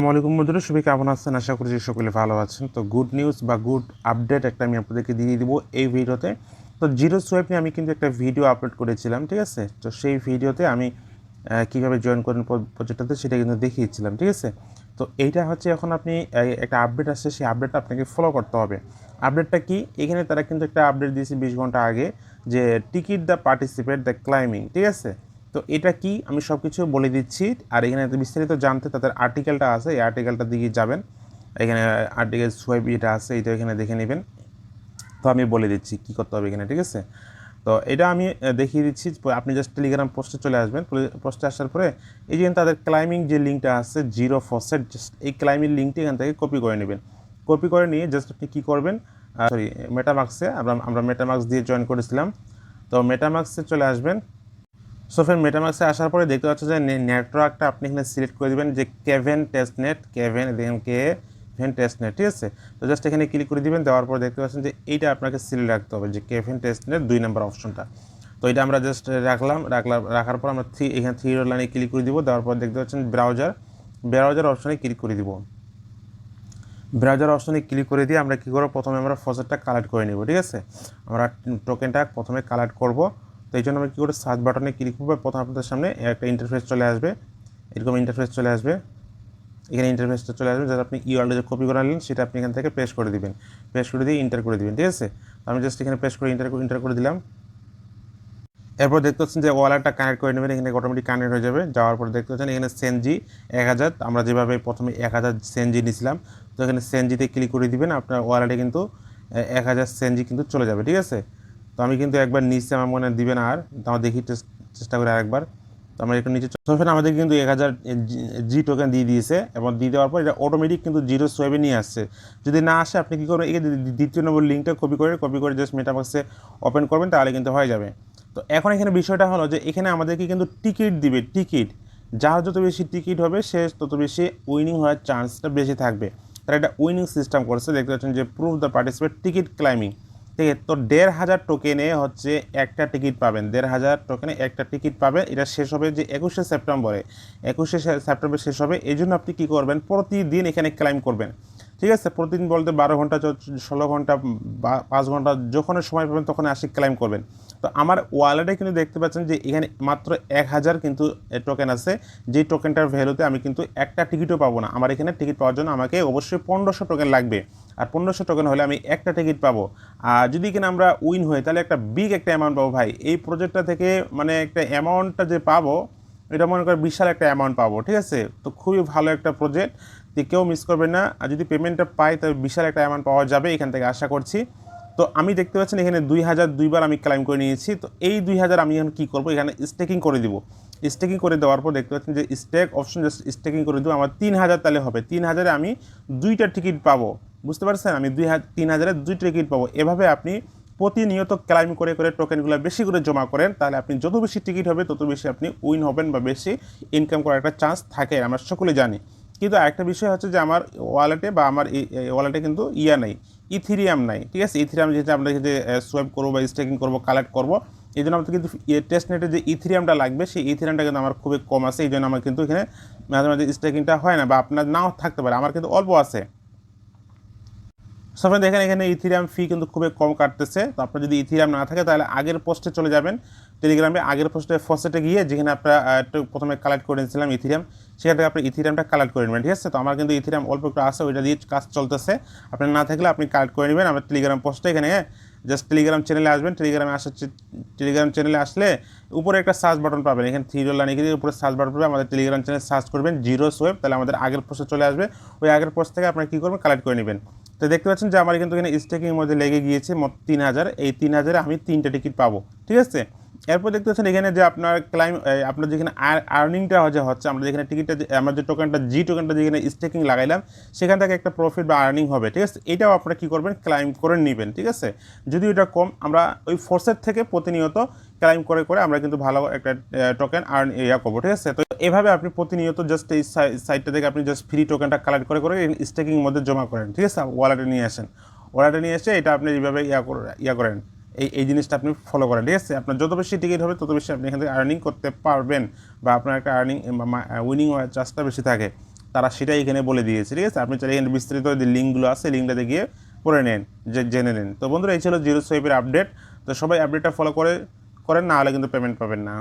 আসসালামু বন্ধুরা, সবাই কেমন আছেন? আশা করি যে সকলে ভালো আছেন। তো গুড নিউজ বা গুড আপডেট একটা আমি আপনাদেরকে দিয়ে দিব এই ভিডিওতে। তো জিরো সোয়াইপ নিয়ে আমি কিন্তু একটা ভিডিও আপলোড করেছিলাম, ঠিক আছে? তো সেই ভিডিওতে আমি কীভাবে জয়েন করেন প্রজেক্টটাতে সেটা কিন্তু দেখিয়েছিলাম, ঠিক আছে? তো এইটা হচ্ছে এখন আপনি একটা আপডেট আসছে, সেই আপডেটটা আপনাকে ফলো করতে হবে। আপডেটটা কি? এখানে তারা কিন্তু একটা আপডেট দিয়েছে 20 ঘন্টা আগে, যে ticket the participate the climbing, ঠিক আছে? তো এটা কি আমি সব কিছু বলে দিচ্ছি। আর এখানে বিস্তারিত জানতে তাদের আর্টিকেলটা আছে, এই আর্টিকেলটা দিকে যাবেন। এখানে আর্টিকেল সোয়াইপ এটা আছে, এটা এখানে দেখে নেবেন। তো আমি বলে দিচ্ছি কী করতে হবে এখানে, ঠিক আছে? তো এটা আমি দেখিয়ে দিচ্ছি। আপনি জাস্ট টেলিগ্রাম পোস্টে চলে আসবেন। পোস্টে আসার পরে এই যে তাদের ক্লাইম্বিং যে লিঙ্কটা আছে জিরো ফসেট, জাস্ট এই ক্লাইম্বিং লিঙ্কটি এখান থেকে কপি করে নেবেন। কপি করে নিয়ে জাস্ট আপনি কী করবেন, মেটামাক্সে আমরা মেটামাক্স দিয়ে জয়েন করেছিলাম। তো মেটামাক্সে চলে আসবেন। সো ফ্রেন্ড, মেটামাক্সে আসার পরে দেখতে পাচ্ছেন যে নেটওয়ার্কটা আপনি এখানে সিলেক্ট করে দেবেন, যে কেভেন টেস্টনেট, দেখেন কেভেন টেস্টনেট, ঠিক আছে? তো জাস্ট এখানে ক্লিক করে দিবেন। দেওয়ার পর দেখতে পাচ্ছেন যে এইটা আপনাকে সিলেক্ট রাখতে হবে, যে কেভেন টেস্টনেট 2 নম্বর অপশনটা। তো এটা আমরা জাস্ট রাখার পর আমরা এখানে থ্রি লাইনে ক্লিক করে দিব। দেওয়ার পর দেখতে পাচ্ছেন ব্রাউজার অপশনে ক্লিক করে দিব। ব্রাউজার অপশনে ক্লিক করে দিয়ে আমরা কী করবো, প্রথমে আমরা ফসেটটা কালেক্ট করে নেব, ঠিক আছে? আমরা টোকেনটা প্রথমে কালেক্ট করব। তো এই জন্য আমরা কী করে সার্চ বাটনে ক্লিক করবো। প্রথম আপনাদের সামনে একটা ইন্টারফেস চলে আসবে, এরকম ইন্টারফেস চলে আসবে। এখানে ইন্টারফেসটা চলে আসবে, যাতে আপনি ইউআরএল যে কপি করে আনলেন সেটা আপনি এখান থেকে পেস্ট করে দিবেন। পেস্ট করে দিয়ে ইন্টার করে দিবেন, ঠিক আছে? তো আমি জাস্ট এখানে পেস্ট করে ইন্টার করে দিলাম। এরপর দেখতে পাচ্ছেন যে ওয়ালেটটা কানেক্ট করে নেবেন, এখানে অটোমেটিক কানেক্ট হয়ে যাবে। যাওয়ার পর দেখতে পাচ্ছেন এখানে সেনজি 1000, আমরা যেভাবে প্রথমে 1000 সেনজি নিয়েছিলাম, তো এখানে সেনজিতে ক্লিক করে দিবেন। আপনার ওয়ালেটে কিন্তু 1000 সেনজি কিন্তু চলে যাবে, ঠিক আছে? তো আমি কিন্তু একবার নিচে আমার মনে দিবেন, আর আমরা দেখি চেষ্টা করে আরেকবার। তো আমরা একটু নিচে চলে, আমাদের কিন্তু 1000 জি টোকেন দিয়ে দিয়েছে, এবং দিয়ে দেওয়ার পর এটা অটোমেটিক কিন্তু জিরো সোয়াইপে নিয়ে আসছে। যদি না আসে আপনি কী করবেন, এই দ্বিতীয় নম্বর লিঙ্কটা কপি করে জাস্ট মেটাবক্সে ওপেন করবেন, তাহলে কিন্তু হয়ে যাবে। তো এখন এখানে বিষয়টা হলো যে এখানে আমাদেরকে কিন্তু টিকিট দিবে। যার যত বেশি টিকিট হবে সে তত বেশি উইনিং হওয়ার চান্সটা বেশি থাকবে। তারা একটা উইনিং সিস্টেম করছে, দেখতে পাচ্ছেন যে prove the participate ticket climbing, ঠিক আছে? তো 1500 টোকেনে হচ্ছে একটা টিকিট পাবেন, 1500 টোকেনে একটা টিকিট পাবেন। এটা শেষ হবে যে 21শে সেপ্টেম্বর শেষ হবে। এই জন্য আপনি কী করবেন, প্রতিদিন এখানে ক্লাইম করবেন, ঠিক আছে? প্রতিদিন বলতে 12 ঘন্টা, 16 ঘন্টা বা 5 ঘন্টা, যখন সময় পাবেন তখন আসি ক্লাইম করবেন। তো আমার ওয়ালেটে কিন্তু দেখতে পাচ্ছেন যে এখানে মাত্র 1000 কিন্তু টোকেন আছে, যেই টোকেনটার ভ্যালুতে আমি কিন্তু একটা টিকিটও পাবো না। আমার এখানে টিকিট পাওয়ার জন্য আমাকে অবশ্যই 1500 টোকেন লাগবে, আর 1500 টোকেন হলে আমি একটা টিকিট পাবো। আর যদি কিনা আমরা উইন হই, তাহলে একটা বিগ একটা অ্যামাউন্ট পাবো ভাই। এই প্রজেক্টটা থেকে মানে একটা অ্যামাউন্টটা যে পাবো, এটা মনে করেন বিশাল একটা অ্যামাউন্ট পাবো, ঠিক আছে? তো খুবই ভালো একটা প্রজেক্ট, তো কেউ মিস করবেন না। আর যদি পেমেন্টটা পাই তবে বিশাল একটা অ্যামাউন্ট পাওয়া যাবে এখান থেকে, আশা করছি। তো আমি দেখতে পাচ্ছেন এখানে 2000 দুইবার আমি ক্লাইম করে নিয়েছি। তো এই 2000 আমি এখন কী করবো, এখানে স্টেকিং করে দিব। স্টেকিং করে দেওয়ার পর দেখতে পাচ্ছেন যে স্টেক অপশন, জাস্ট স্টেকিং করে দেবো। আমার 3000 তাহলে হবে, 3000-এ আমি 2টা টিকিট পাবো, বুঝতে পারছেন? আমি 3000-এ 2টা টিকিট পাবো। এভাবে আপনি প্রতিনিয়ত ক্লাইম করে টোকেনগুলো বেশি করে জমা করেন, তাহলে আপনি যত বেশি টিকিট হবে তত বেশি আপনি উইন হবেন বা বেশি ইনকাম করার একটা চান্স থাকে, আমরা সকলে জানি। কিন্তু আরেকটা বিষয় হচ্ছে যে আমার ওয়ালেটে বা আমার ওয়ালেটে কিন্তু নেই, ইথিরিয়াম নাই, ঠিক আছে? ইথিরিয়াম যেটা আমরা যে সোয়াইপ করবো বা স্টেকিং করবো, কালেক্ট করবো, এই জন্য আমাদের কিন্তু টেস্টনেটে যে ইথিরিয়ামটা লাগবে, সেই ইথিরিয়ামটা কিন্তু আমার খুবই কম আছে। এই জন্য আমার কিন্তু এখানে মাঝে মাঝে স্টেকিংটা হয় না, বা আপনার নাও থাকতে পারে, আমার কিন্তু অল্প আছে। সবাই দেখেন এখানে ইথিরিয়াম ফি কিন্তু খুবই কম কাটতেছে। তো আপনার যদি ইথিরিয়াম না থাকে তাহলে আগের পোস্টে চলে যাবেন, টেলিগ্রামে আগের পোস্টে ফসেটে গিয়ে, যেখানে আপনারা একটু প্রথমে কালেক্ট করে নিয়েছিলাম ইথিরিয়াম, সেখান থেকে আপনি ইথিরিয়ামটা কালেক্ট করে নেবেন, ঠিক আছে? তো আমার কিন্তু ইথিরিয়াম অল্প একটু আছে, ওইটা দিয়ে কাজ চলতেছে। আপনার না থাকলে আপনি কালেক্ট করে নেবেন। আমার টেলিগ্রাম পোস্টে এখানে জাস্ট টেলিগ্রাম চ্যানেলে আসবেন। টেলিগ্রাম চ্যানেলে আসলে উপরে একটা সার্চ বাটন পাবেন, এখানে থ্রি ডলার লিখে দিয়ে উপরে সার্চ বাটন পাবে, আমাদের টেলিগ্রাম চ্যানেল সার্চ করবেন জিরোসওয়াপ, তাহলে আমাদের আগের পোস্টে চলে আসবে। ওই আগের পোস্ট থেকে আপনারা কী করবেন, কালেক্ট করে নেবেন। তো দেখতে পাচ্ছেন যে আমার কিন্তু এখানে স্টেকিংয়ের মধ্যে লেগে গিয়েছে মোট 3000। এই 3000-এ আমি 3টা টিকিট পাবো, ঠিক আছে? এরপর দেখতে পাচ্ছেন এখানে যে আপনার আপনার যেখানে আর্নিংটা হচ্ছে, আমরা যেখানে টিকিটটা, আমার যে টোকেনটা যেখানে স্টেকিং লাগাইলাম, সেখান থেকে একটা প্রফিট বা আর্নিং হবে, ঠিক আছে? এটাও আপনারা কী করবেন, ক্লাইম করে নেবেন, ঠিক আছে? যদি এটা কম, আমরা ওই ফোর্সের থেকে প্রতিনিয়ত ক্লাইম করে আমরা কিন্তু ভালো একটা টোকেন করবো, ঠিক আছে? তো এভাবে আপনি প্রতিনিয়ত জাস্ট এই সাইটটা থেকে আপনি জাস্ট ফ্রি টোকেনটা কালেক্ট করে স্টেকিংয়ের মধ্যে জমা করেন, ঠিক আছে? ওয়ালেটে নিয়ে এসে এটা আপনি এইভাবে করেন, এই জিনিসটা আপনি ফলো করেন, ঠিক আছে? আপনার যত বেশি টিকিট হবে তত বেশি আপনি এখান থেকে আর্নিং করতে পারবেন, বা আপনার একটা উইনিং হওয়ার চান্সটা বেশি থাকে। তারা সেটাই এখানে বলে দিয়েছে, ঠিক আছে। আপনি চাইলে এখানে বিস্তারিত যে লিঙ্কগুলো আছে লিঙ্কটাতে গিয়ে পড়ে নেন, জেনে নেন। তো বন্ধুরা এই ছিল জিরোসোয়াপের আপডেট। তো সবাই আপডেটটা ফলো করেন, না হলে কিন্তু পেমেন্ট পাবেন না।